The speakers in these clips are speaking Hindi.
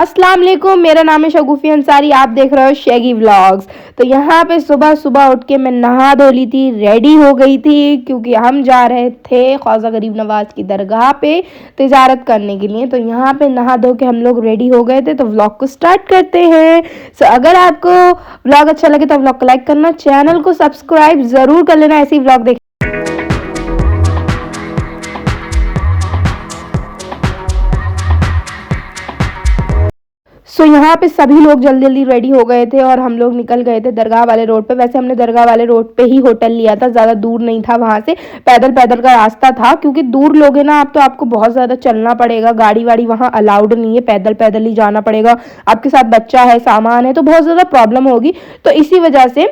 अस्सलाम वालेकुम, मेरा नाम है शगुफ़ी अंसारी। आप देख रहे हो शैगी व्लॉग्स। तो यहाँ पे सुबह सुबह उठ के मैं नहा धो ली थी, रेडी हो गई थी, क्योंकि हम जा रहे थे ख्वाजा गरीब नवाज़ की दरगाह पे तिजारत करने के लिए। तो यहाँ पे नहा धो के हम लोग रेडी हो गए थे, तो व्लॉग को स्टार्ट करते हैं। अगर आपको व्लॉग अच्छा लगे तो व्लॉग को लाइक करना, चैनल को सब्सक्राइब ज़रूर कर लेना ऐसे ही व्लॉग देख। यहाँ पे सभी लोग जल्दी जल्दी रेडी हो गए थे और हम लोग निकल गए थे दरगाह वाले रोड पे। वैसे हमने दरगाह वाले रोड पे ही होटल लिया था, ज़्यादा दूर नहीं था, वहाँ से पैदल पैदल का रास्ता था। क्योंकि दूर लोग हैं ना आप, तो आपको बहुत ज़्यादा चलना पड़ेगा, गाड़ी वाड़ी वहाँ अलाउड नहीं है, पैदल पैदल ही जाना पड़ेगा। आपके साथ बच्चा है, सामान है, तो बहुत ज़्यादा प्रॉब्लम होगी। तो इसी वजह से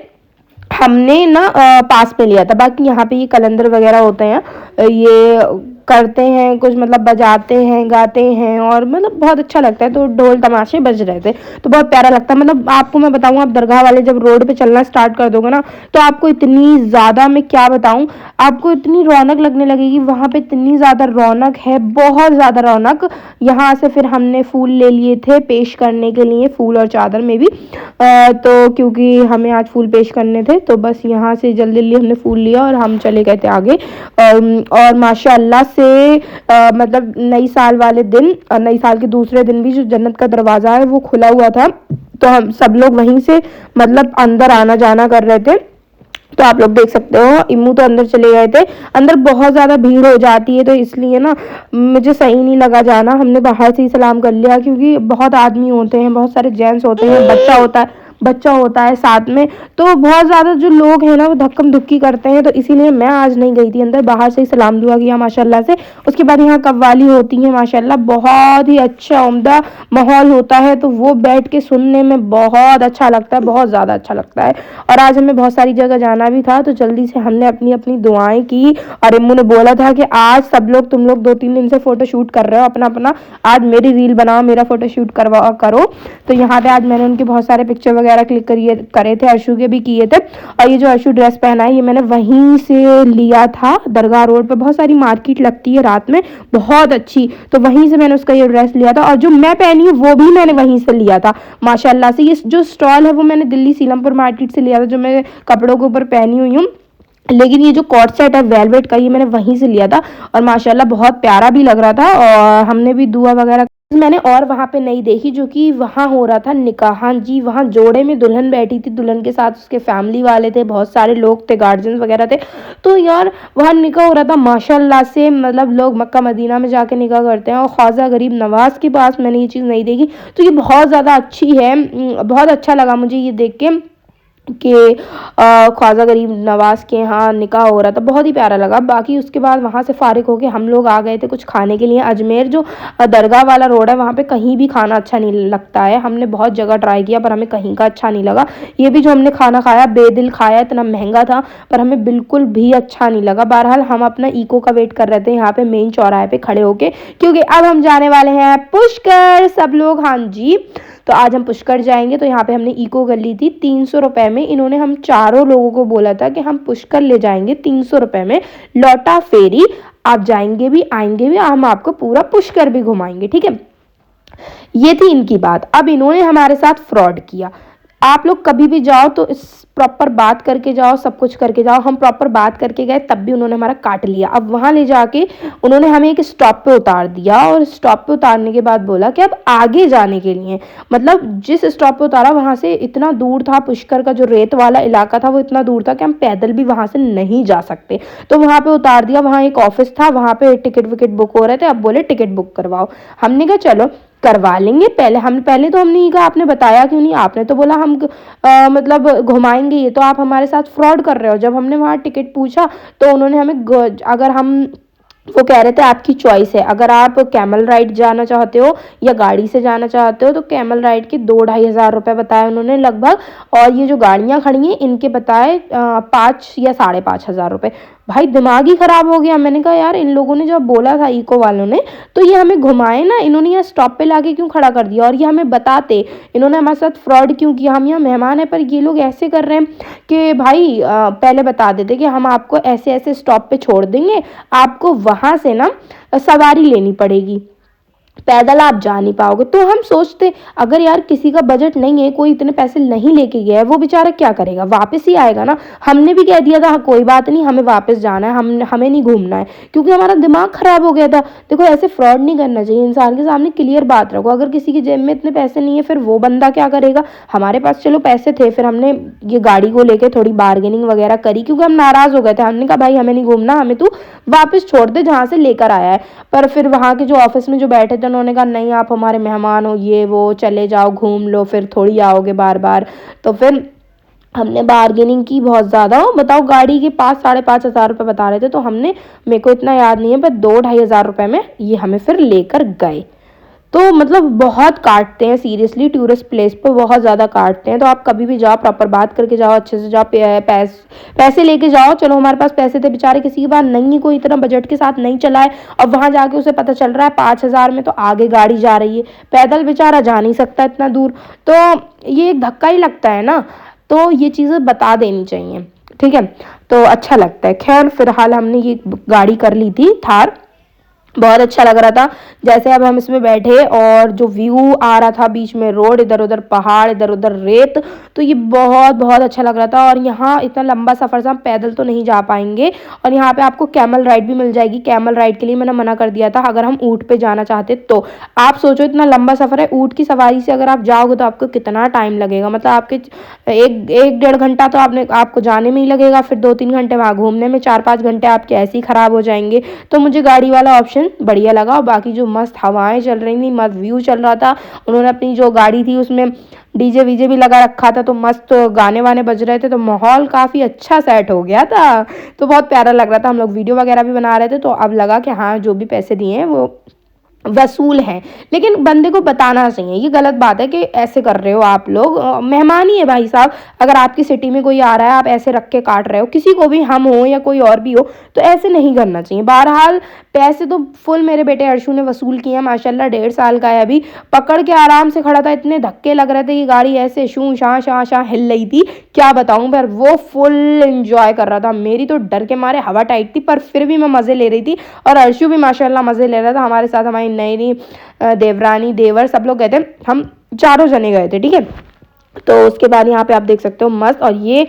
हमने ना पास में लिया था। बाकी यहाँ पे ये कलंदर वगैरह होते हैं, ये करते हैं कुछ, मतलब बजाते हैं, गाते हैं, और मतलब बहुत अच्छा लगता है। तो ढोल तमाशे बज रहे थे, तो बहुत प्यारा लगता है। मतलब आपको मैं बताऊँ, आप दरगाह वाले जब रोड पे चलना स्टार्ट कर दोगे ना, तो आपको इतनी ज़्यादा, मैं क्या बताऊँ, आपको इतनी रौनक लगने लगेगी। वहाँ पे इतनी ज़्यादा रौनक है, बहुत ज़्यादा रौनक। यहाँ से फिर हमने फूल ले लिए थे पेश करने के लिए, फूल और चादर में भी। तो क्योंकि हमें आज फूल पेश करने थे, तो बस यहाँ से जल्दी जल्दी हमने फूल लिया और हम चले गए थे आगे। और माशाअल्लाह से मतलब नई साल वाले दिन, नई साल के दूसरे दिन भी जो जन्नत का दरवाज़ा है वो खुला हुआ था। तो हम सब लोग वहीं से मतलब अंदर आना जाना कर रहे थे। तो आप लोग देख सकते हो, इम्मू तो अंदर चले गए थे। अंदर बहुत ज़्यादा भीड़ हो जाती है, तो इसलिए ना मुझे सही नहीं लगा जाना। हमने बाहर से ही सलाम कर लिया, क्योंकि बहुत आदमी होते हैं, बहुत सारे जेंट्स होते हैं, बच्चा होता है साथ में, तो बहुत ज़्यादा जो लोग हैं ना वो धक्कम धुक्की करते हैं। तो इसीलिए मैं आज नहीं गई थी अंदर, बाहर से ही सलाम दुआ किया माशाल्लाह से। उसके बाद यहाँ कव्वाली होती है माशाल्लाह, बहुत ही अच्छा उम्दा माहौल होता है, तो वो बैठ के सुनने में बहुत अच्छा लगता है, बहुत ज़्यादा अच्छा लगता है। और आज हमें बहुत सारी जगह जाना भी था, तो जल्दी से हमने अपनी अपनी दुआएं की। और इम्मू ने बोला था कि आज सब लोग, तुम लोग 2-3 दिन से फ़ोटो शूट कर रहे हो अपना अपना, आज मेरी रील बनाओ, मेरा फ़ोटो शूट करवा करो। तो यहाँ पे आज मैंने उनके बहुत सारे पिक्चर वगैरह क्लिक करे थे, अर्शु के भी किए थे। और ये जो अर्शु ड्रेस पहना है, ये मैंने वहीं से लिया था। दरगाह रोड पे बहुत सारी मार्केट लगती है रात में, बहुत अच्छी, तो वहीं से मैंने उसका ये ड्रेस लिया था। और जो मैं पहनी हूँ वो भी मैंने वहीं से लिया था माशाल्लाह से। ये जो स्टॉल है वो मैंने दिल्ली सीलमपुर मार्केट से लिया था, जो मैं कपड़ों के ऊपर पहनी हुई हूँ। लेकिन ये जो कॉट सेट है वेलवेट का, ये मैंने वहीं से लिया था, और माशाल्लाह बहुत प्यारा भी लग रहा था। और हमने भी दुआ वगैरह मैंने और वहाँ पे नहीं देखी, जो कि वहाँ हो रहा था निकाह। हाँ जी, वहाँ जोड़े में दुल्हन बैठी थी, दुल्हन के साथ उसके फैमिली वाले थे, बहुत सारे लोग थे, गार्जियंस वगैरह थे। तो यार वहाँ निकाह हो रहा था माशाल्लाह से। मतलब लोग मक्का मदीना में जाके निकाह करते हैं, और ख्वाजा गरीब नवाज़ के पास मैंने ये चीज़ नहीं देखी। तो ये बहुत ज़्यादा अच्छी है, बहुत अच्छा लगा मुझे ये देख के कि ख्वाजा गरीब नवाज़ के यहाँ निकाह हो रहा था, बहुत ही प्यारा लगा। बाकी उसके बाद वहाँ से फ़ारिग होके हम लोग आ गए थे कुछ खाने के लिए। अजमेर जो दरगाह वाला रोड है, वहाँ पे कहीं भी खाना अच्छा नहीं लगता है। हमने बहुत जगह ट्राई किया, पर हमें कहीं का अच्छा नहीं लगा। ये भी जो हमने खाना खाया, बेदिल खाया, इतना महंगा था, पर हमें बिल्कुल भी अच्छा नहीं लगा। बहरहाल हम अपना इको का वेट कर रहे थे यहाँ पे मेन चौराहे पे खड़े होके, क्योंकि अब हम जाने वाले हैं पुष्कर सब लोग। हाँ जी, तो आज हम पुष्कर जाएंगे। तो यहाँ पे हमने इको कर ली थी 300 रुपये में। इन्होंने हम चारों लोगों को बोला था कि हम पुष्कर ले जाएंगे 300 रुपये में, लौटा फेरी, आप जाएंगे भी आएंगे भी, हम आपको पूरा पुष्कर भी घुमाएंगे, ठीक है। ये थी इनकी बात। अब इन्होंने हमारे साथ फ्रॉड किया। आप लोग कभी भी जाओ तो इस प्रॉपर बात करके जाओ, सब कुछ करके जाओ। हम प्रॉपर बात करके गए, तब भी उन्होंने हमारा काट लिया। अब वहाँ ले जाके उन्होंने हमें एक स्टॉप पे उतार दिया, और स्टॉप पे उतारने के बाद बोला कि अब आगे जाने के लिए, मतलब जिस स्टॉप पे उतारा वहाँ से इतना दूर था, पुष्कर का जो रेत वाला इलाका था वो इतना दूर था कि हम पैदल भी वहाँ से नहीं जा सकते। तो वहाँ पे उतार दिया। वहाँ एक ऑफिस था, वहाँ पे टिकट विकेट बुक हो रहे थे। अब बोले टिकट बुक करवाओ। हमने कहा चलो करवा लेंगे। पहले तो हमने ये कहा, आपने बताया क्यों नहीं, आपने तो बोला हम मतलब घुमाएंगे, ये तो आप हमारे साथ फ्रॉड कर रहे हो। जब हमने वहाँ टिकट पूछा, तो उन्होंने हमें अगर हम, वो कह रहे थे आपकी चॉइस है, अगर आप कैमल राइड जाना चाहते हो या गाड़ी से जाना चाहते हो, तो कैमल राइड के 2-2,500 रुपये बताए उन्होंने लगभग, और ये जो गाड़ियाँ खड़ी हैं इनके बताए 5 या 5,500 रुपये। भाई दिमाग ही ख़राब हो गया। मैंने कहा यार, इन लोगों ने जब बोला था इको वालों ने, तो ये हमें घुमाए ना, इन्होंने यहाँ स्टॉप पे लाके क्यों खड़ा कर दिया, और ये हमें बताते, इन्होंने हमारे साथ फ्रॉड क्यों किया। हम यहाँ मेहमान हैं, पर ये लोग ऐसे कर रहे हैं कि भाई पहले बता देते कि हम आपको ऐसे ऐसे स्टॉप पे छोड़ देंगे, आपको वहाँ से ना सवारी लेनी पड़ेगी। पैदल आप जा नहीं पाओगे। तो हम सोचते अगर यार किसी का बजट नहीं है, कोई इतने पैसे नहीं लेके गया है, वो बेचारा क्या करेगा, वापस ही आएगा ना। हमने भी कह दिया था हाँ, कोई बात नहीं, हमें वापस जाना है, हम हमें नहीं घूमना है, क्योंकि हमारा दिमाग खराब हो गया था। देखो ऐसे फ्रॉड नहीं करना चाहिए, इंसान के सामने क्लियर बात रखो। अगर किसी की जेब में इतने पैसे नहीं है, फिर वो बंदा क्या करेगा। हमारे पास चलो पैसे थे, फिर हमने ये गाड़ी को लेके थोड़ी बार्गेनिंग वगैरह करी, क्योंकि हम नाराज हो गए थे। हमने कहा भाई हमें नहीं घूमना, हमें तू वापस छोड़ दे जहाँ से लेकर आया है। पर फिर वहाँ के जो ऑफिस में जो बैठे थे, उन्होंने कहा नहीं आप हमारे मेहमान हो, ये वो, चले जाओ घूम लो, फिर थोड़ी आओगे बार बार। तो फिर हमने बार्गेनिंग की बहुत ज़्यादा। बताओ गाड़ी के 5-5.5 हज़ार रुपये बता रहे थे, तो हमने, मेरे को इतना याद नहीं है, पर 2-2.5 हज़ार रुपये में ये हमें फिर लेकर गए। तो मतलब बहुत काटते हैं सीरियसली, टूरिस्ट प्लेस पर बहुत ज़्यादा काटते हैं। तो आप कभी भी जाओ प्रॉपर बात करके जाओ, अच्छे से जाओ, पैसे लेके जाओ। चलो हमारे पास पैसे थे, बेचारे किसी के पास नहीं है, कोई इतना बजट के साथ नहीं चला है, और वहाँ जाके उसे पता चल रहा है 5 हज़ार में तो आगे गाड़ी जा रही है, पैदल बेचारा जा नहीं सकता इतना दूर। तो ये एक धक्का ही लगता है ना। तो ये चीज़ें बता देनी चाहिए, ठीक है। तो अच्छा लगता है। खैर फिलहाल हमने ये गाड़ी कर ली थी थार, बहुत अच्छा लग रहा था। जैसे अब हम इसमें बैठे और जो व्यू आ रहा था, बीच में रोड, इधर उधर पहाड़, इधर उधर रेत, तो ये बहुत बहुत अच्छा लग रहा था। और यहाँ इतना लंबा सफ़र से हम पैदल तो नहीं जा पाएंगे, और यहाँ पे आपको कैमल राइड भी मिल जाएगी। कैमल राइड के लिए मैंने मना कर दिया था, अगर हम ऊँट पे जाना चाहते तो। आप सोचो इतना लंबा सफ़र है, ऊँट की सवारी से अगर आप जाओगे तो आपको कितना टाइम लगेगा। मतलब आपके 1-1.5 घंटा तो आपको जाने में ही लगेगा, फिर 2-3 घंटे वहाँ घूमने में, 4-5 घंटे आपके ऐसे ही ख़राब हो जाएंगे। तो मुझे गाड़ी वाला ऑप्शन बढ़िया लगा। और बाकी जो मस्त हवाएं चल रही थी, मस्त व्यू चल रहा था। उन्होंने अपनी जो गाड़ी थी उसमें डीजे वीजे भी लगा रखा था, तो मस्त गाने वाने बज रहे थे, तो माहौल काफ़ी अच्छा सेट हो गया था। तो बहुत प्यारा लग रहा था। हम लोग वीडियो वगैरह भी बना रहे थे, तो अब लगा कि हाँ जो भी पैसे दिए हैं वो वसूल है। लेकिन बंदे को बताना चाहिए, ये गलत बात है कि ऐसे कर रहे हो आप लोग। मेहमान ही है भाई साहब, अगर आपकी सिटी में कोई आ रहा है, आप ऐसे रख के काट रहे हो, किसी को भी, हम हो या कोई और भी हो, तो ऐसे नहीं करना चाहिए। बहरहाल पैसे तो फुल मेरे बेटे अर्शु ने वसूल किए हैं, माशाल्लाह 1.5 साल का है अभी। पकड़ के आराम से खड़ा था, इतने धक्के लग रहे थे कि गाड़ी ऐसे शू शाँ शाँ शाँ हिल रही थी, क्या बताऊं। पर वो फुल इंजॉय कर रहा था। मेरी तो डर के मारे हवा टाइट थी, पर फिर भी मैं मज़े ले रही थी। और अर्शु भी माशाल्लाह मज़े ले रहा था। हमारे साथ हमारी नई देवरानी, देवर, सब लोग गए थे, हम चारों जने गए थे, ठीक है। तो उसके बाद यहाँ पे आप देख सकते हो मस्त। और ये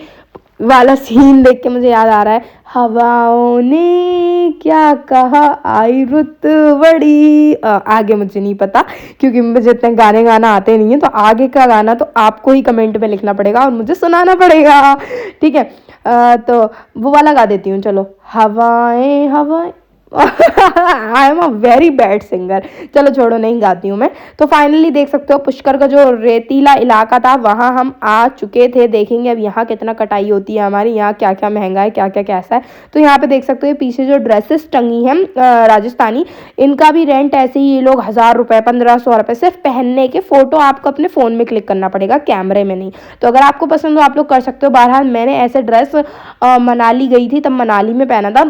वाला सीन देख के मुझे याद आ रहा है, हवाओं ने क्या कहा आई रुत बड़ी। आगे मुझे नहीं पता, क्योंकि मुझे इतने गाने गाना आते नहीं है, तो आगे का गाना तो आपको ही कमेंट में लिखना पड़ेगा और मुझे सुनाना पड़ेगा, ठीक है। तो वो वाला गा देती हूँ, चलो। हवाएं हवाएं I am a very bad singer, चलो छोड़ो, नहीं गाती हूँ मैं। तो फाइनली देख सकते हो पुष्कर का जो रेतीला इलाका था वहाँ हम आ चुके थे। देखेंगे अब यहाँ कितना कटाई होती है हमारी, यहाँ क्या क्या महंगा है, क्या क्या कैसा है। तो यहाँ पे देख सकते हो पीछे जो ड्रेसेस टंगी हैं राजस्थानी, इनका भी रेंट ऐसे ही ये लोग 1,000 रुपये 1,500 रुपये सिर्फ पहनने के। फोटो आपको अपने फ़ोन में क्लिक करना पड़ेगा, कैमरे में नहीं। तो अगर आपको पसंद हो आप लोग कर सकते हो। बहरहाल मैंने ऐसे ड्रेस मनाली गई थी, तब मनाली में पहना था।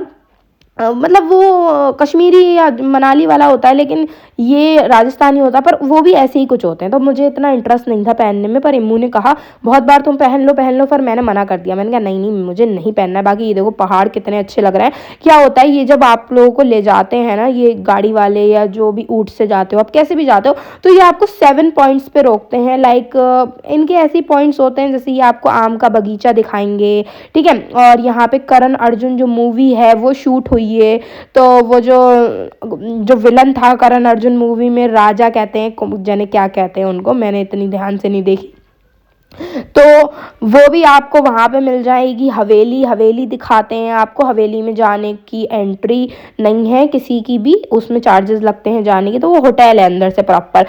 मतलब वो कश्मीरी या मनाली वाला होता है, लेकिन ये राजस्थानी होता है, पर वो भी ऐसे ही कुछ होते हैं। तो मुझे इतना इंटरेस्ट नहीं था पहनने में, पर इम्मू ने कहा बहुत बार तुम पहन लो, पर मैंने मना कर दिया। मैंने कहा नहीं नहीं मुझे नहीं पहनना है। बाकी ये देखो पहाड़ कितने अच्छे लग रहे हैं। क्या होता है ये जब आप लोगों को ले जाते हैं ना, ये गाड़ी वाले या जो भी ऊँट से जाते हो, आप कैसे भी जाते हो, तो ये आपको 7 पॉइंट्स पे रोकते हैं। लाइक इनके ऐसे पॉइंट्स होते हैं, जैसे ये आपको आम का बगीचा दिखाएंगे, ठीक है। और यहाँ पे करण अर्जुन जो मूवी है वो शूट हुई है। तो वो जो विलन था करण अर्जुन मूवी में, राजा कहते हैं, जाने क्या कहते हैं उनको, मैंने इतनी ध्यान से नहीं देखी। तो वो भी आपको वहाँ पे मिल जाएगी। हवेली दिखाते हैं आपको। हवेली में जाने की एंट्री नहीं है किसी की भी, उसमें चार्जेस लगते हैं जाने के। तो वो होटल है अंदर से प्रॉपर।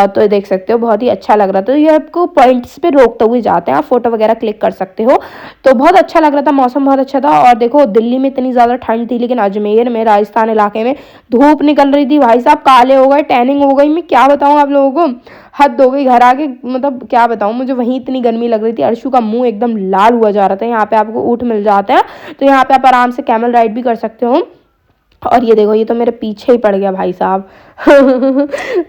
तो देख सकते हो बहुत ही अच्छा लग रहा था। तो ये आपको पॉइंट्स पे रोकते हुए जाते हैं, आप फोटो वगैरह क्लिक कर सकते हो। तो बहुत अच्छा लग रहा था, मौसम बहुत अच्छा था। और देखो दिल्ली में इतनी ज़्यादा ठंड थी, लेकिन अजमेर में, राजस्थान इलाके में धूप निकल रही थी। भाई साहब काले हो गए, टैनिंग हो गई। मैं क्या बताऊँ आप लोगों को, हद हो गई। घर आके मतलब क्या बताऊँ, मुझे वहीं इतनी गर्मी लग रही थी। अर्शु का मुंह एकदम लाल हुआ जा रहा था। यहाँ पे आपको ऊँट मिल जाता है, तो यहाँ पे आप आराम से कैमल राइड भी कर सकते हो। और ये देखो, ये तो मेरे पीछे ही पड़ गया भाई साहब।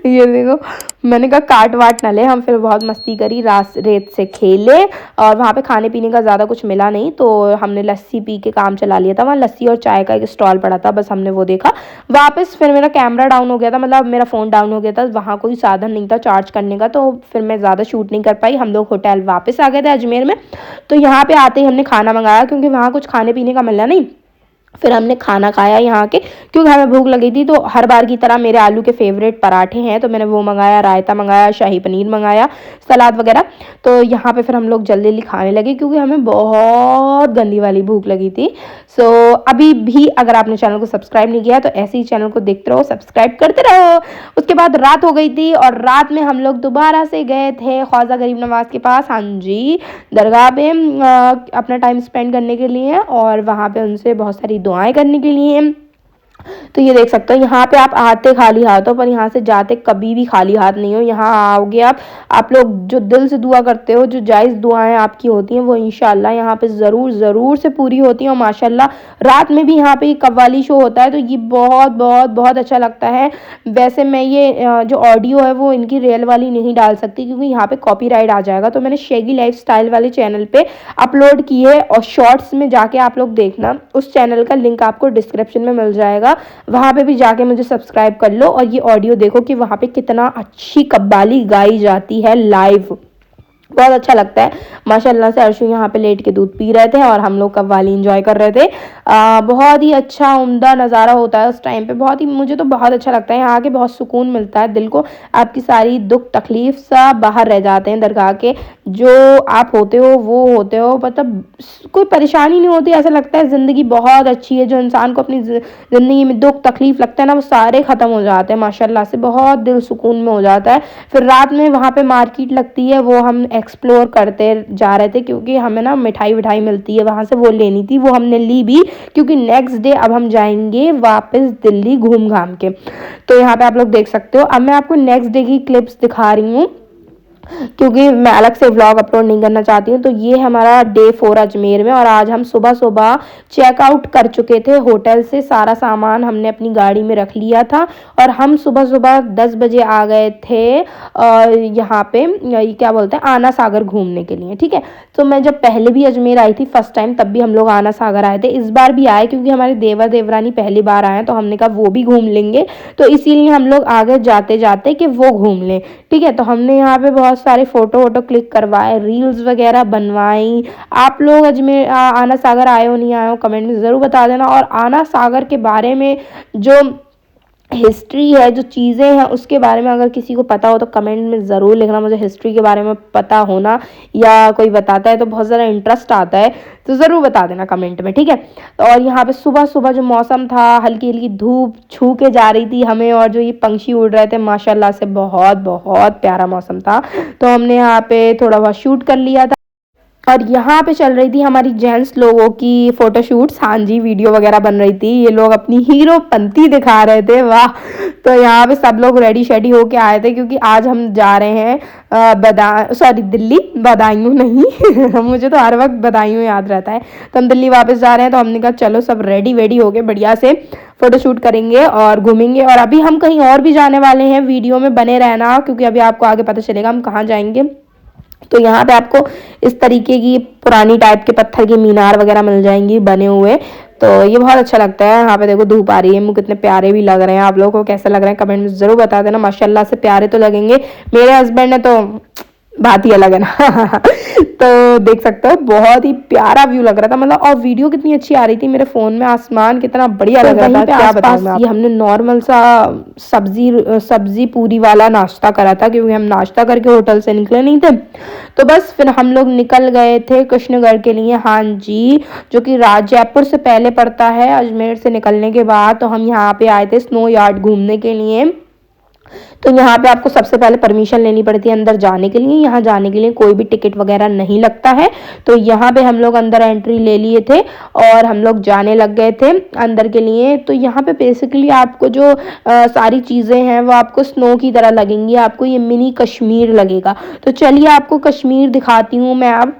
ये देखो, मैंने कहा काट वाट ना ले। हम फिर बहुत मस्ती करी, रात रेत से खेले, और वहाँ पे खाने पीने का ज़्यादा कुछ मिला नहीं, तो हमने लस्सी पी के काम चला लिया था। वहाँ लस्सी और चाय का एक स्टॉल पड़ा था, बस हमने वो देखा। वापस फिर मेरा कैमरा डाउन हो गया था, मतलब मेरा फ़ोन डाउन हो गया था, वहाँ कोई साधन नहीं था चार्ज करने का, तो फिर मैं ज़्यादा शूट नहीं कर पाई। हम लोग होटल वापस आ गए थे अजमेर में। तो यहाँ पर आते ही हमने खाना मंगाया, क्योंकि वहाँ कुछ खाने पीने का मिला नहीं। फिर हमने खाना खाया यहाँ के, क्योंकि हमें भूख लगी थी। तो हर बार की तरह मेरे आलू के फेवरेट पराठे हैं, तो मैंने वो मंगाया, रायता मंगाया, शाही पनीर मंगाया, सलाद वगैरह। तो यहाँ पे फिर हम लोग जल्दी जल्दी खाने लगे, क्योंकि हमें बहुत गंदी वाली भूख लगी थी। सो अभी भी अगर आपने चैनल को सब्सक्राइब नहीं किया तो ऐसे ही चैनल को देखते रहो, सब्सक्राइब करते रहो। उसके बाद रात हो गई थी, और रात में हम लोग दोबारा से गए थे ख्वाजा गरीब नवाज के पास, हाँ जी, दरगाह पे अपना टाइम स्पेंड करने के लिए, और वहाँ पे उनसे बहुत सारी दुआएं करने के लिए। तो ये देख सकते हो, यहाँ पे आप आते खाली हाथ हो, पर यहाँ से जाते कभी भी खाली हाथ नहीं हो। यहाँ आओगे आप लोग जो दिल से दुआ करते हो, जो जायज़ दुआएं आपकी होती हैं, वो इंशाल्लाह यहाँ पे ज़रूर ज़रूर से पूरी होती हैं। और माशाल्लाह रात में भी यहाँ पे कव्वाली शो होता है, तो ये बहुत बहुत बहुत अच्छा लगता है। वैसे मैं ये जो ऑडियो है वो इनकी रियल वाली नहीं डाल सकती, क्योंकि यहाँ पे कॉपीराइट आ जाएगा। तो मैंने शेगी लाइफ स्टाइल वाले चैनल पे अपलोड की है, और शॉर्ट्स में जाके आप लोग देखना, उस चैनल का लिंक आपको डिस्क्रिप्शन में मिल जाएगा, वहाँ पे भी जाके मुझे सब्सक्राइब कर लो। और ये ऑडियो देखो कि वहाँ पे कितना अच्छी कव्वाली गाई जाती है लाइव, बहुत अच्छा लगता है। माशाल्लाह से अर्शु यहाँ पे लेट के दूध पी रहे थे, और हम लोग कव्वाली एंजॉय कर रहे थे। बहुत ही अच्छा उम्दा नज़ारा होता है उस टाइम पे, बहुत ही, मुझे तो बहुत अच्छा लगता है। यहाँ आके बहुत सुकून मिलता है दिल को, आपकी सारी दुख तकलीफ सब बाहर रह जाते हैं दरगाह के। जो आप होते हो वो होते हो, मतलब कोई परेशानी नहीं होती, ऐसा लगता है ज़िंदगी बहुत अच्छी है। जो इंसान को अपनी ज़िंदगी में दुख तकलीफ लगता है ना, वो सारे ख़त्म हो जाते हैं माशाल्लाह से, बहुत दिल सुकून में हो जाता है। फिर रात में वहाँ पे मार्केट लगती है, वो हम एक्सप्लोर करते जा रहे थे, क्योंकि हमें ना मिठाई विठाई मिलती है वहाँ से, वो लेनी थी, वो हमने ली भी, क्योंकि नेक्स्ट डे अब हम जाएंगे वापस दिल्ली घूम घाम के। तो यहाँ पे आप लोग देख सकते हो। अब मैं आपको नेक्स्ट डे की क्लिप्स दिखा रही हूँ, क्योंकि मैं अलग से व्लॉग अपलोड नहीं करना चाहती हूँ। तो ये हमारा डे 4 अजमेर में, और आज हम सुबह सुबह चेकआउट कर चुके थे होटल से, सारा सामान हमने अपनी गाड़ी में रख लिया था, और हम सुबह सुबह 10 बजे आ गए थे यहाँ पे, ये क्या बोलते हैं, आना सागर घूमने के लिए। ठीक है, तो मैं जब पहले भी अजमेर आई थी फर्स्ट टाइम, तब भी हम लोग आना सागर आए थे। इस बार भी आए, क्योंकि हमारे देवर देवरानी पहली बार आए हैं, तो हमने कहा वो भी घूम लेंगे, तो इसीलिए हम लोग आगे जाते जाते कि वो घूम लें। ठीक है, तो हमने यहाँ पे बहुत सारे फ़ोटो वोटो क्लिक करवाए, रील्स वगैरह बनवाई। आप लोग अजमेर आना सागर आए हो नहीं आए हो कमेंट में ज़रूर बता देना। और आना सागर के बारे में जो हिस्ट्री है, जो चीज़ें हैं, उसके बारे में अगर किसी को पता हो तो कमेंट में ज़रूर लिखना। मुझे हिस्ट्री के बारे में पता होना, या कोई बताता है तो बहुत ज़्यादा इंटरेस्ट आता है, तो ज़रूर बता देना कमेंट में। ठीक है, और यहाँ पे सुबह सुबह जो मौसम था, हल्की हल्की धूप छू के जा रही थी हमें, और जो ये पंछी उड़ रहे थे, माशाल्लाह से बहुत बहुत प्यारा मौसम था। तो हमने यहाँ पे थोड़ा बहुत शूट कर लिया था। और यहाँ पे चल रही थी हमारी जेंट्स लोगों की फोटोशूट्स, हाँ जी, वीडियो वगैरह बन रही थी। ये लोग अपनी हीरो पंती दिखा रहे थे, वाह। तो यहाँ पे सब लोग रेडी शेडी होके आए थे, क्योंकि आज हम जा रहे हैं दिल्ली, बदायूं नहीं। मुझे तो हर वक्त बदायूं याद रहता है। तो हम दिल्ली वापस जा रहे हैं, तो हमने कहा चलो सब रेडी वेडी हो गए, बढ़िया से फोटोशूट करेंगे और घूमेंगे। और अभी हम कहीं और भी जाने वाले हैं, वीडियो में बने रहना, क्योंकि अभी आपको आगे पता चलेगा हम कहाँ जाएंगे। तो यहाँ पे आपको इस तरीके की पुरानी टाइप के पत्थर की मीनार वगैरह मिल जाएंगी बने हुए, तो ये बहुत अच्छा लगता है। यहाँ पे देखो धूप आ रही है, मुझे कितने प्यारे भी लग रहे हैं। आप लोगों को कैसे लग रहे हैं कमेंट में ज़रूर बता देना। माशाल्लाह से प्यारे तो लगेंगे, मेरे हस्बैंड ने तो बात ही अलग है ना। तो देख सकते हो बहुत ही प्यारा व्यू लग रहा था, मतलब, और वीडियो कितनी अच्छी आ रही थी मेरे फोन में, आसमान कितना बढ़िया लग रहा था, क्या बताऊं। ये हमने नॉर्मल सा सब्जी पूरी वाला नाश्ता करा था, क्योंकि हम नाश्ता करके होटल से निकले नहीं थे। तो बस फिर हम लोग निकल गए थे कृष्णगढ़ के लिए, हाँ जी, जो कि जयपुर से पहले पड़ता है अजमेर से निकलने के बाद। तो हम यहाँ पे आए थे स्नो यार्ड घूमने के लिए। तो यहाँ पे आपको सबसे पहले परमिशन लेनी पड़ती है अंदर जाने के लिए। यहाँ जाने के लिए कोई भी टिकट वगैरह नहीं लगता है। तो यहाँ पे हम लोग अंदर एंट्री ले लिए थे, और हम लोग जाने लग गए थे अंदर के लिए। तो यहाँ पे बेसिकली आपको जो सारी चीज़ें हैं वो आपको स्नो की तरह लगेंगी, आपको ये मिनी कश्मीर लगेगा। तो चलिए आपको कश्मीर दिखाती हूँ मैं अब।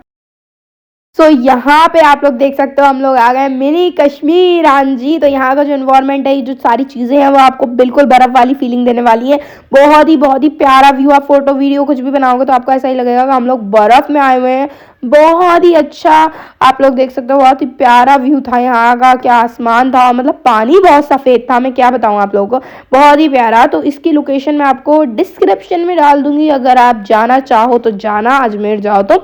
यहाँ पे आप लोग देख सकते हो हम लोग आ गए मिनी कश्मीर। हाँ जी, तो यहाँ का जो इन्वायरमेंट है, जो सारी चीज़ें हैं वो आपको बिल्कुल बर्फ़ वाली फीलिंग देने वाली है। बहुत ही प्यारा व्यू। आप फोटो वीडियो कुछ भी बनाओगे तो आपको ऐसा ही लगेगा कि हम लोग बर्फ़ में आए हुए हैं। बहुत ही अच्छा आप लोग देख सकते हो, बहुत ही प्यारा व्यू था यहाँ का। क्या आसमान था, मतलब पानी बहुत सफ़ेद था, मैं क्या बताऊँ आप लोगों को, बहुत ही प्यारा। तो इसकी लोकेशन मैं आपको डिस्क्रिप्शन में डाल दूंगी, अगर आप जाना चाहो तो जाना, अजमेर जाओ तो।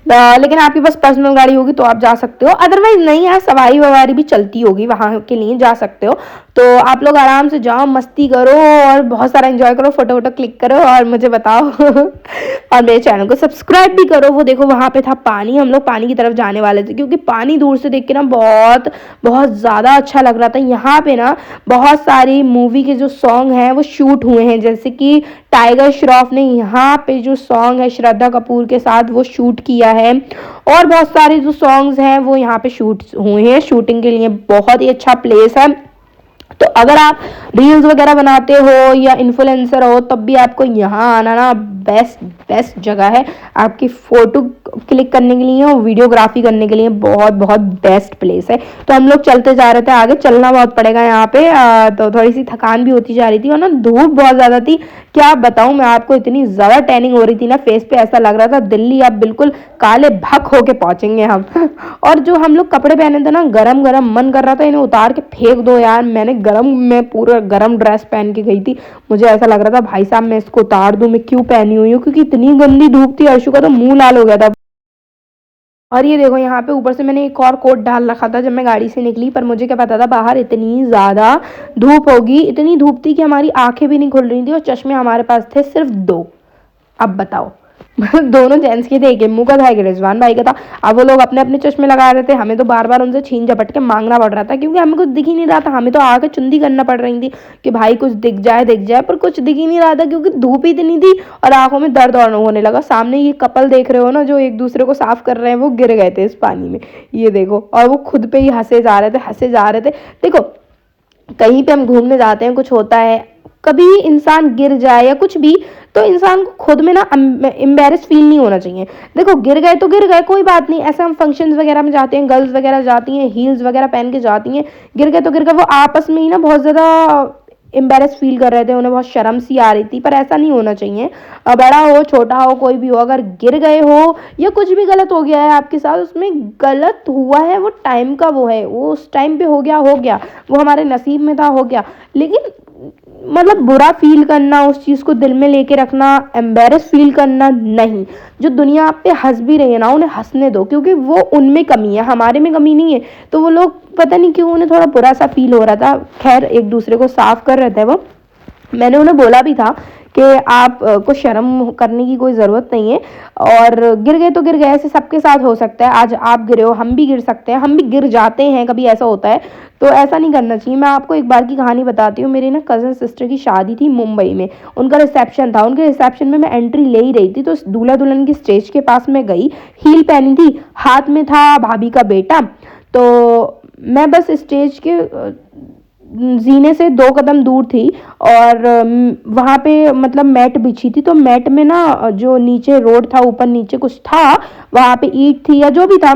लेकिन आपके पास पर्सनल गाड़ी होगी तो आप जा सकते हो, अदरवाइज नहीं है, सवारी ववारी भी चलती होगी, वहाँ के लिए जा सकते हो। तो आप लोग आराम से जाओ, मस्ती करो और बहुत सारा एंजॉय करो, फोटो वोटो क्लिक करो और मुझे बताओ और मेरे चैनल को सब्सक्राइब भी करो। वो देखो वहाँ पे था पानी, हम लोग पानी की तरफ जाने वाले थे क्योंकि पानी दूर से देख के ना बहुत बहुत ज़्यादा अच्छा लग रहा था। यहाँ पे ना बहुत सारी मूवी के जो सॉन्ग हैं वो शूट हुए हैं, जैसे कि टाइगर श्रॉफ ने यहाँ पे जो सॉन्ग है श्रद्धा कपूर के साथ वो शूट किया है, और बहुत सारे जो सॉन्ग्स हैं वो यहाँ पे शूट हुए हैं। शूटिंग के लिए बहुत ही अच्छा प्लेस है। तो अगर आप रील्स वगैरह बनाते हो या इन्फ्लुएंसर हो तब भी आपको यहाँ आना ना बेस्ट बेस्ट जगह है आपकी फ़ोटो क्लिक करने के लिए और वीडियोग्राफी करने के लिए। बहुत बहुत बेस्ट प्लेस है। तो हम लोग चलते जा रहे थे, आगे चलना बहुत पड़ेगा यहाँ पे। तो थोड़ी सी थकान भी होती जा रही थी और ना धूप बहुत ज़्यादा थी, क्या बताऊँ मैं आपको, इतनी ज़्यादा टैनिंग हो रही थी ना फेस पे, ऐसा लग रहा था दिल्ली अब बिल्कुल काले भक होके पहुंचेंगे हम और जो हम लोग कपड़े पहने थे ना, गरम गरम, मन कर रहा था इन्हें उतार के फेंक दो यार। मैंने गरम में पूरा गरम ड्रेस पहन के गई थी, मुझे ऐसा लग रहा था भाई साहब मैं इसको उतार दूं, मैं क्यों पहनी हुई हूँ, क्योंकि इतनी गंदी धूप थी। अर्शु का तो मुंह लाल हो गया था। और ये देखो यहाँ पे ऊपर से मैंने एक और कोट डाल रखा था जब मैं गाड़ी से निकली, पर मुझे क्या पता था बाहर इतनी ज़्यादा धूप होगी। इतनी धूप थी कि हमारी आंखें भी नहीं खुल रही थी और चश्मे हमारे पास थे सिर्फ दो। अब बताओ दोनों जेंट्स के थे, एक मुंह का था एक रिजवान भाई का था। अब वो लोग अपने अपने चश्मे लगा रहे थे, हमें तो बार बार उनसे छीन झपट के मांगना पड़ रहा था क्योंकि हमें कुछ दिख ही नहीं रहा था। हमें तो आके चुंदी करना पड़ रही थी कि भाई कुछ दिख जाए, पर कुछ दिख ही नहीं रहा था क्योंकि धूप ही इतनी थी और आंखों में दर्द और होने लगा। सामने ये कपल देख रहे हो ना जो एक दूसरे को साफ कर रहे हैं, वो गिर गए थे इस पानी में, ये देखो, और वो खुद पे ही हंसे जा रहे थे, हंसे जा रहे थे। देखो कहीं पे हम घूमने जाते हैं, कुछ होता है, कभी इंसान गिर जाए या कुछ भी, तो इंसान को खुद में ना एम्बेरस फील नहीं होना चाहिए। देखो गिर गए तो गिर गए, कोई बात नहीं। ऐसे हम फंक्शंस वगैरह में जाते हैं, गर्ल्स वगैरह जाती हैं हील्स वगैरह पहन के जाती हैं, गिर गए तो गिर गए। वो आपस में ही ना बहुत ज़्यादा एम्बेरस फील कर रहे थे, उन्हें बहुत शर्म सी आ रही थी, पर ऐसा नहीं होना चाहिए। बड़ा हो छोटा हो कोई भी हो, अगर गिर गए हो या कुछ भी गलत हो गया है आपके साथ, उसमें गलत हुआ है वो टाइम का, वो है, वो उस टाइम पे हो गया, वो हमारे नसीब में था, हो गया। लेकिन मतलब बुरा फील करना, उस चीज़ को दिल में लेके रखना, एम्बेरस फील करना नहीं। जो दुनिया आप पे हंस भी रही है ना, उन्हें हंसने दो, क्योंकि वो उनमें कमी है, हमारे में कमी नहीं है। तो वो लोग पता नहीं क्यों उन्हें थोड़ा बुरा सा फील हो रहा था। खैर एक दूसरे को साफ कर रहे थे वो, मैंने उन्हें बोला भी था कि आप को शर्म करने की कोई ज़रूरत नहीं है, और गिर गए तो गिर गए, ऐसे सबके साथ हो सकता है। आज आप गिरे हो, हम भी गिर सकते हैं, हम भी गिर जाते हैं, कभी ऐसा होता है, तो ऐसा नहीं करना चाहिए। मैं आपको एक बार की कहानी बताती हूँ। मेरी ना कज़न सिस्टर की शादी थी मुंबई में, उनका रिसेप्शन था। उनके रिसेप्शन में मैं एंट्री ले ही रही थी, तो दूल्हा दुल्हन की स्टेज के पास मैं गई, हील पहनी थी, हाथ में था भाभी का बेटा। तो मैं बस स्टेज के जीने से 2 कदम दूर थी, और वहाँ पे मतलब मैट बिछी थी, तो मैट में ना जो नीचे रोड था, ऊपर नीचे कुछ था, वहाँ पे ईंट थी या जो भी था,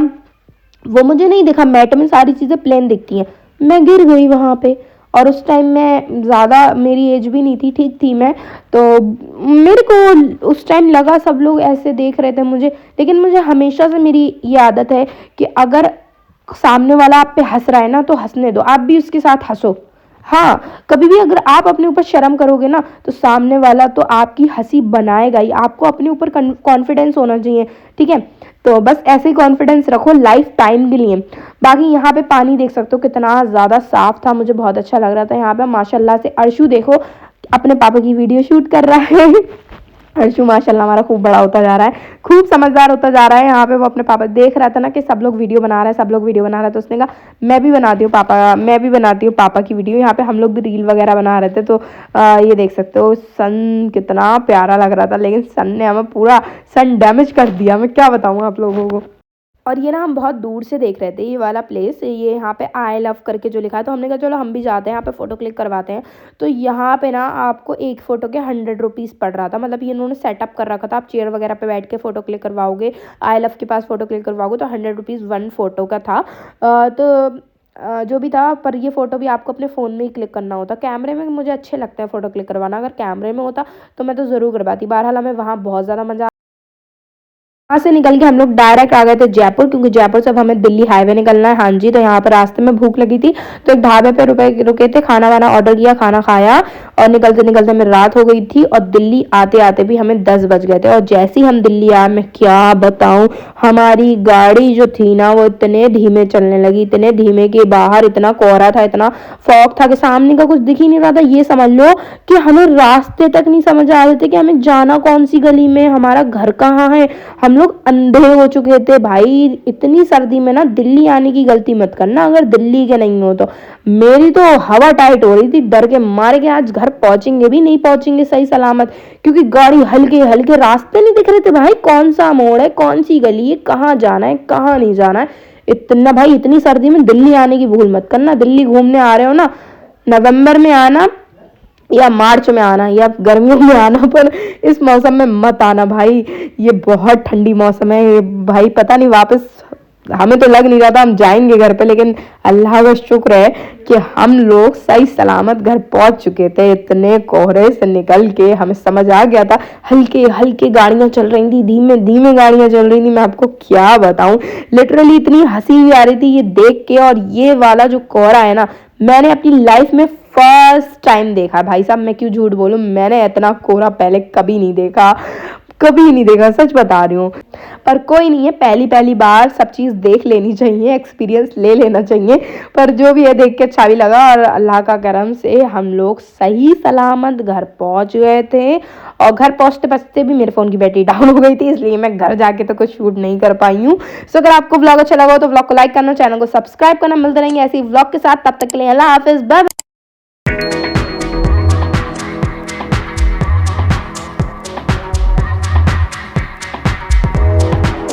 वो मुझे नहीं दिखा। मैट में सारी चीज़ें प्लेन दिखती हैं, मैं गिर गई वहाँ पे। और उस टाइम मैं ज़्यादा, मेरी एज भी नहीं थी, ठीक थी मैं, तो मेरे को उस टाइम लगा सब लोग ऐसे देख रहे थे मुझे। लेकिन मुझे हमेशा से मेरी ये आदत है कि अगर सामने वाला आप पे हंस रहा है ना, तो हंसने दो, आप भी उसके साथ हंसो। हाँ, कभी भी अगर आप अपने ऊपर शर्म करोगे ना, तो सामने वाला तो आपकी हंसी बनाएगा ही। आपको अपने ऊपर कॉन्फिडेंस होना चाहिए, ठीक है। तो बस ऐसे ही कॉन्फिडेंस रखो लाइफ टाइम के लिए। बाकी यहाँ पे पानी देख सकते हो कितना ज़्यादा साफ था, मुझे बहुत अच्छा लग रहा था यहाँ पे। माशाल्लाह से अर्शु देखो अपने पापा की वीडियो शूट कर रहा है अर्शु माशाल्लाह हमारा खूब बड़ा होता जा रहा है, खूब समझदार होता जा रहा है। यहाँ पे वो अपने पापा देख रहा था ना कि सब लोग वीडियो बना रहे हैं, सब लोग वीडियो बना रहे हैं, तो उसने कहा मैं भी बनाती हूँ पापा, मैं भी बनाती हूँ पापा की वीडियो। यहाँ पे हम लोग भी रील वगैरह बना रहे थे। तो ये देख सकते हो सन कितना प्यारा लग रहा था, लेकिन सन ने हमें पूरा सन डैमेज कर दिया, मैं क्या बताऊँ आप लोगों को। और ये ना हम बहुत दूर से देख रहे थे ये वाला प्लेस, ये यहाँ पे आई लव करके जो लिखा है, तो हमने कहा चलो हम भी जाते हैं यहाँ पे फ़ोटो क्लिक करवाते हैं। तो यहाँ पे ना आपको एक फ़ोटो के 100 रुपीज़ पड़ रहा था, मतलब ये इन्होंने सेटअप कर रखा था। आप चेयर वगैरह पे बैठ के फ़ोटो क्लिक करवाओगे, आई लव के पास फ़ोटो क्लिक करवाओगे तो 100 रुपीज़ 1 फ़ोटो का था। जो भी था, पर ये फ़ोटो भी आपको अपने फ़ोन में ही क्लिक करना होता। कैमरे में मुझे अच्छे लगते हैं फ़ोटो क्लिक करवाना, अगर कैमरे में होता तो मैं तो ज़रूर करवाती। बहरहाल हमें वहाँ बहुत ज़्यादा मज़ा, वहाँ से निकल के हम लोग डायरेक्ट आ गए थे जयपुर, क्योंकि जयपुर से अब हमें दिल्ली हाईवे निकलना है। हाँ जी, तो यहाँ पर रास्ते में भूख लगी थी तो एक ढाबे पे रुके थे, खाना वाना ऑर्डर किया, खाना खाया और निकलते निकलते हमें रात हो गई थी और दिल्ली आते आते भी हमें 10 बज गए थे। और जैसे ही हम दिल्ली आए, मैं क्या बताऊँ, हमारी गाड़ी जो थी ना वो इतने धीमे चलने लगी, इतने धीमे कि बाहर इतना कोहरा था, इतना फॉग था कि सामने का कुछ दिख ही नहीं रहा था। ये समझ लो कि हमें रास्ते तक नहीं समझ आ रहे थे कि हमें जाना कौन सी गली में, हमारा घर कहाँ है। हम लोग अंधे हो चुके थे भाई। इतनी सर्दी में ना दिल्ली आने की गलती मत करना अगर दिल्ली के नहीं हो तो। मेरी तो हवा टाइट हो रही थी डर के मारे कि आज घर पहुंचेंगे भी नहीं पहुंचेंगे सही सलामत, क्योंकि गाड़ी हल्के हल्के, रास्ते नहीं दिख रहे थे भाई, कौन सा मोड़ है, कौन सी गली है, कहाँ जाना है, कहाँ नहीं जाना है। इतना भाई, इतनी सर्दी में दिल्ली आने की भूल मत करना। दिल्ली घूमने आ रहे हो ना, नवंबर में आना या मार्च में आना या गर्मियों में आना, पर इस मौसम में मत आना भाई। ये बहुत ठंडी मौसम है ये भाई, पता नहीं वापस, हमें तो लग नहीं रहा था हम जाएंगे घर पे, लेकिन अल्लाह का शुक्र है कि हम लोग सही सलामत घर पहुंच चुके थे। इतने कोहरे से निकल के हमें समझ आ गया था। हल्के हल्के गाड़ियां चल रही थी, धीमे धीमे गाड़ियां चल रही थी, मैं आपको क्या बताऊं। लिटरली इतनी हंसी भी आ रही थी ये देख के। और ये वाला जो कोहरा है ना, मैंने अपनी लाइफ में फर्स्ट टाइम देखा भाई साहब, मैं क्यों झूठ बोलूं, मैंने इतना कोहरा पहले कभी नहीं देखा, कभी नहीं देखा, सच बता रही हूँ। पर कोई नहीं है, पहली पहली बार सब चीज़ देख लेनी चाहिए, एक्सपीरियंस ले लेना चाहिए। पर जो भी है देख के अच्छा भी लगा और अल्लाह का करम से हम लोग सही सलामत घर पहुंच गए थे। और घर पहुंचते पहुंचते भी मेरे फ़ोन की बैटरी डाउन हो गई थी, इसलिए मैं घर जाके तो कुछ शूट नहीं कर पाई हूँ। सो अगर आपको ब्लॉग अच्छा लगा हो तो ब्लॉग को लाइक करना, चैनल को सब्सक्राइब करना। मिलते रहेंगे ऐसे ही ब्लॉग के साथ, तब तक के लिए अल्लाह हाफिज़, बाय।